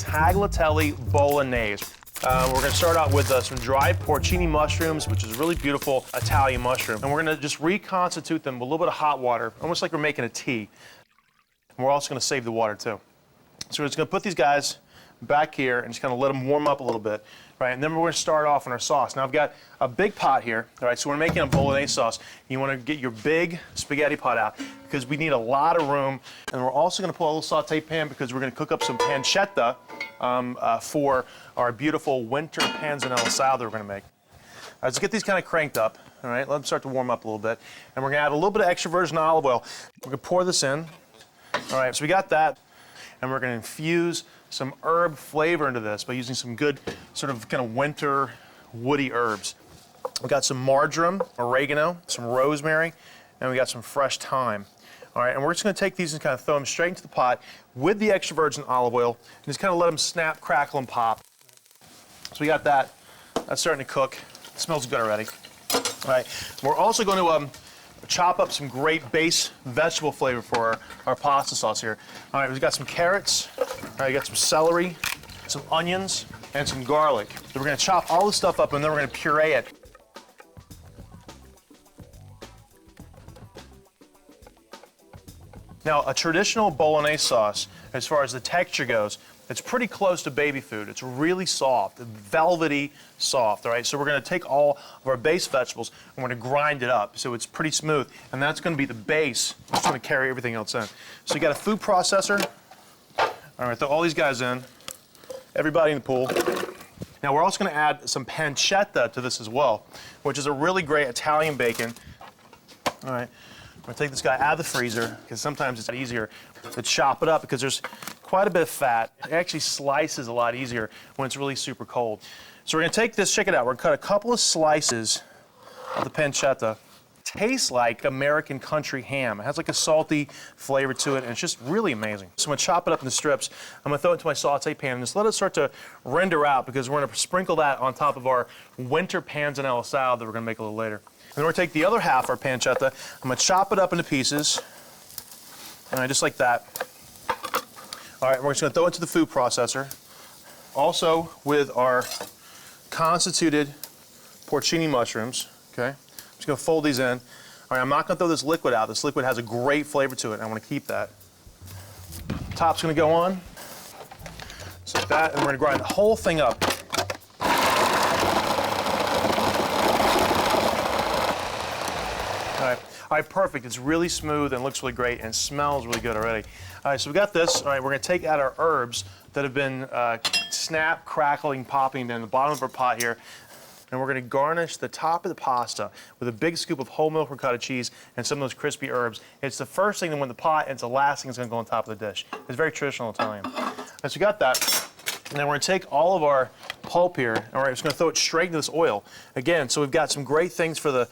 Tagliatelle Bolognese. We're going to start out with some dried porcini mushrooms, which is a really beautiful Italian mushroom. And we're going to just reconstitute them with a little bit of hot water, almost like we're making a tea. And we're also going to save the water too. So we're just going to put these guys back here and just kind of let them warm up a little bit, right? And then we're going to start off on our sauce. Now I've got a big pot here, all right? So we're making a bolognese sauce. You want to get your big spaghetti pot out because we need a lot of room. And we're also going to pull a little saute pan because we're going to cook up some pancetta for our beautiful winter panzanella salad that we're going to make. All right, let's get these kind of cranked up, all right? Let them start to warm up a little bit. And we're going to add a little bit of extra virgin olive oil. We're going to pour this in. All right, so we got that. And we're going to infuse some herb flavor into this by using some good sort of kind of winter woody herbs. We got some marjoram, oregano, some rosemary, and we got some fresh thyme. All right, and we're just going to take these and kind of throw them straight into the pot with the extra virgin olive oil and just kind of let them snap, crackle, and pop. So we got that. That's starting to cook. It smells good already. All right, we're also going to chop up some great base vegetable flavor for our pasta sauce here. All right, we've got some carrots, all right, we got some celery, some onions, and some garlic. So we're going to chop all this stuff up and then we're going to puree it. Now, a traditional bolognese sauce, as far as the texture goes, it's pretty close to baby food. It's really soft, velvety soft, all right? So we're going to take all of our base vegetables and we're going to grind it up so it's pretty smooth, and that's going to be the base. It's going to carry everything else in. So you got a food processor. All right, throw all these guys in. Everybody in the pool. Now we're also going to add some pancetta to this as well, which is a really great Italian bacon. All right. I'm going to take this guy out of the freezer because sometimes it's easier to chop it up because there's quite a bit of fat. It actually slices a lot easier when it's really super cold. So we're going to take this, check it out. We're going to cut a couple of slices of the pancetta. Tastes like American country ham. It has like a salty flavor to it, and it's just really amazing. So I'm going to chop it up into strips. I'm going to throw it into my saute pan and just let it start to render out because we're going to sprinkle that on top of our winter panzanella salad that we're going to make a little later. And we're going to take the other half, our pancetta, I'm going to chop it up into pieces, all right, just like that. All right, we're just going to throw it into the food processor. Also with our constituted porcini mushrooms, okay? I'm just going to fold these in. All right, I'm not going to throw this liquid out. This liquid has a great flavor to it, and I want to keep that. Top's going to go on, just like that, and we're going to grind the whole thing up. All right, perfect. It's really smooth and looks really great and smells really good already. All right, so we got this. All right, we're going to take out our herbs that have been snap, crackling, popping in the bottom of our pot here. And we're going to garnish the top of the pasta with a big scoop of whole milk ricotta cheese and some of those crispy herbs. It's the first thing that went in the pot, and it's the last thing that's going to go on top of the dish. It's very traditional Italian. All right, so we got that. And then we're going to take all of our pulp here, and we're just going to throw it straight into this oil. Again, so we've got some great things for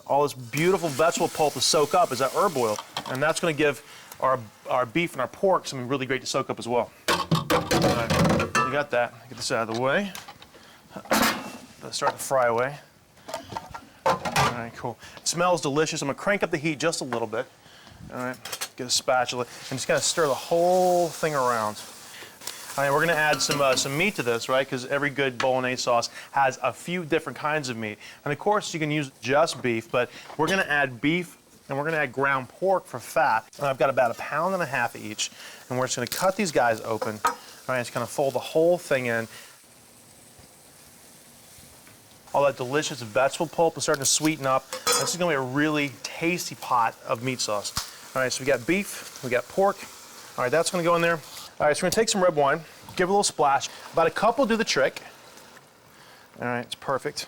all this beautiful vegetable pulp to soak up is that herb oil. And that's going to give our beef and our pork something really great to soak up as well. All right, we got that. Get this out of the way. Let's start to fry away. All right, cool. It smells delicious. I'm going to crank up the heat just a little bit. All right, get a spatula and just kind of stir the whole thing around. All right, we're going to add some meat to this, right? Because every good bolognese sauce has a few different kinds of meat. And of course, you can use just beef, but we're going to add beef and we're going to add ground pork for fat. And I've got about 1.5 pounds of each. And we're just going to cut these guys open. All right, just kind of fold the whole thing in. All that delicious vegetable pulp is starting to sweeten up. This is going to be a really tasty pot of meat sauce. All right, so we got beef, we got pork. All right, that's going to go in there. All right, so we're going to take some red wine, give it a little splash. About a cup will do the trick. All right, it's perfect.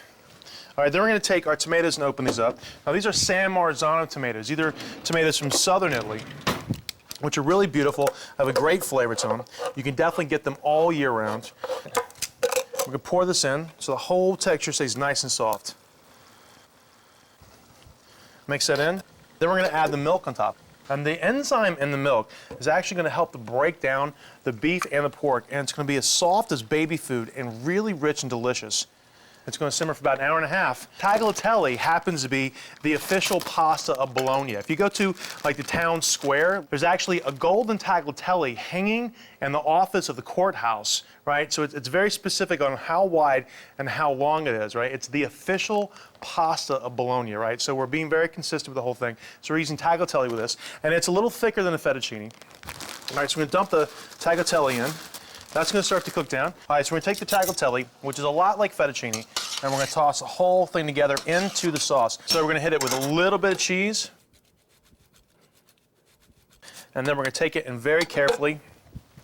All right, then we're going to take our tomatoes and open these up. Now, these are San Marzano tomatoes. These are tomatoes from southern Italy, which are really beautiful, have a great flavor to them. You can definitely get them all year round. We're going to pour this in so the whole texture stays nice and soft. Mix that in. Then we're going to add the milk on top. And the enzyme in the milk is actually going to help to break down the beef and the pork, and it's going to be as soft as baby food and really rich and delicious. It's going to simmer for about an hour and a half. Tagliatelle happens to be the official pasta of Bologna. If you go to like the town square, there's actually a golden tagliatelle hanging in the office of the courthouse, right? So it's very specific on how wide and how long it is, right? It's the official pasta of Bologna, right? So we're being very consistent with the whole thing. So we're using tagliatelle with this, and it's a little thicker than a fettuccine. All right, so we're going to dump the tagliatelle in. That's going to start to cook down. All right, so we're going to take the tagliatelle, which is a lot like fettuccine, and we're going to toss the whole thing together into the sauce. So we're going to hit it with a little bit of cheese, and then we're going to take it and very carefully,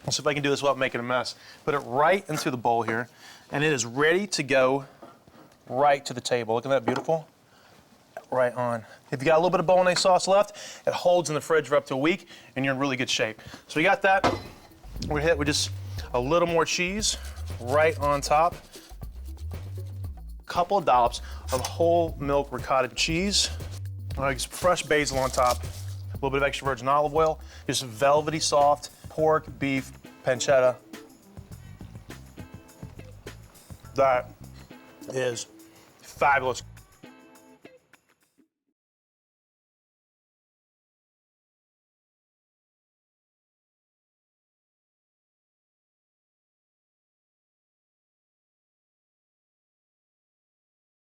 let's see if I can do this without making a mess, put it right into the bowl here, and it is ready to go right to the table. Look at that, beautiful. Right on. If you got a little bit of bolognese sauce left, it holds in the fridge for up to a week, and you're in really good shape. So we got that. We're going to hit with just a little more cheese right on top. A couple of dollops of whole milk ricotta cheese. All right, some fresh basil on top. A little bit of extra virgin olive oil. Just velvety soft pork, beef, pancetta. That is fabulous.